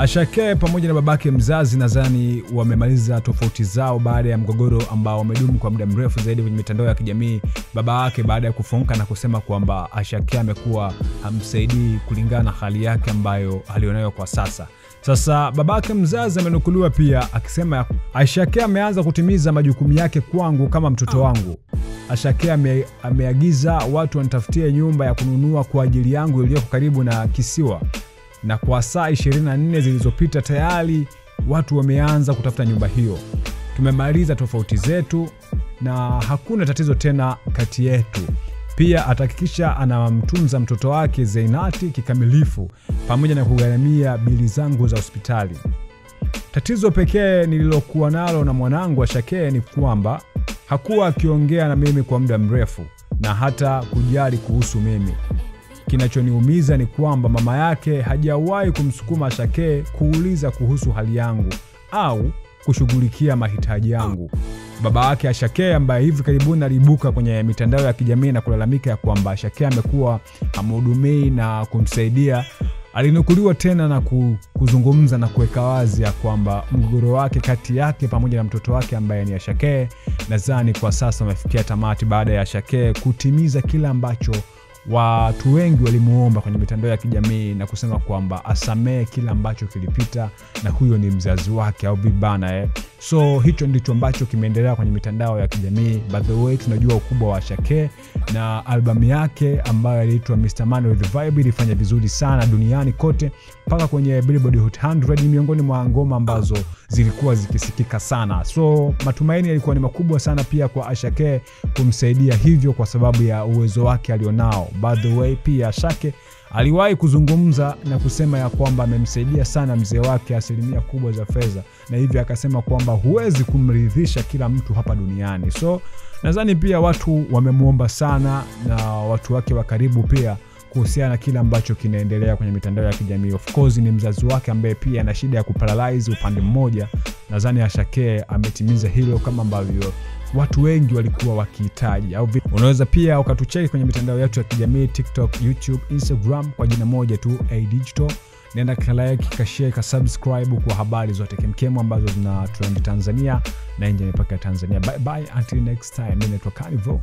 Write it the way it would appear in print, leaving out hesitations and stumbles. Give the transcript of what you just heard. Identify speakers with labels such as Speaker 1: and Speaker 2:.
Speaker 1: Ashake pamoja na babake mzazi nadhani wamemaliza tofauti zao baada ya mgogoro ambao umedumu kwa muda mrefu zaidi kwenye mitandao ya kijamii. Baba yake baada ya kufunguka na kusema kwamba Ashake amekuwa hamsaidii kulingana na hali yake ambayo alionayo kwa sasa. Sasa babake mzazi amenukuliwa pia akisema Ashake ameanza kutimiza majukumu yake kwangu kama mtoto wangu. Ashake ameagiza watu wanitafutie nyumba ya kununua kwa ajili yangu iliyoko karibu na kisiwa. Na kwa saa 24 zilizopita tayari watu wameanza kutafuta nyumba hiyo. Tumemaliza tofauti zetu na hakuna tatizo tena kati yetu. Pia atahakikisha anamtunza mtoto wake Zainati kikamilifu pamoja na kugharamia bili zangu za hospitali. Tatizo pekee nililokuwa nalo na mwanangu Ashake ni kwamba hakuwa akiongea na mimi kwa muda mrefu na hata kujali kuhusu mimi. Kinachoniumiza ni kwamba mama yake hajawahi kumsukuma Ashake kuuliza kuhusu hali yangu au kushughulikia mahitaji yangu. Baba yake Ashake ambaye hivi karibuni aliibuka kwenye mitandao ya kijamii na kulalamika ya kwamba Ashake amekuwa hamhudumii na kumsaidia, alinukuliwa tena na kuzungumza na kuweka wazi ya kwamba mgogoro wake kati yake pamoja na mtoto wake ambaye ni Ashake nadhani kwa sasa umefikia tamati baada ya Ashake kutimiza kila ambacho watu wengi walimuomba kwenye mitandao ya kijamii na kusema kwamba asamee kila ambacho kilipita na huyo ni mzazi wake au bibana. So hicho ndicho ambacho kimeendelea kwenye mitandao ya kijamii. By the way, tunajua ukubwa wa Ashake na albamu yake ambayo iliitwa Mr. Man with the Vibe ilifanya vizuri sana duniani kote mpaka kwenye Billboard Hot 100, miongoni mwa ngoma ambazo zilikuwa zikisikika sana. So matumaini yalikuwa ni makubwa sana pia kwa Ashake kumsaidia hivyo kwa sababu ya uwezo wake alionao. By the way, pia Ashake aliwahi kuzungumza na kusema ya kwamba amemsaidia sana mzee wake asilimia kubwa za fedha, na hivyo akasema kwamba huwezi kumridhisha kila mtu hapa duniani. So nadhani pia watu wamemuomba sana na watu wake wa karibu pia kuhusiana na kila ambacho kinaendelea kwenye mitandao ya kijamii. Of course ni mzazi wake ambaye pia ana shida ya kuparalyze upande mmoja. Nadhani Ashake ametimiza hilo kama ambavyo watu wengi walikuwa wakihitaji. Unaweza pia ukatucheki kwenye mitandao yetu ya kijamii TikTok, YouTube, Instagram kwa jina moja tu A-Digital. Nenda like, kashare, subscribe kwa habari zote kemkemu ambazo zina trend Tanzania na nje ya mipaka ya Tanzania. Bye bye until next time. Mimi naitwa Carnival.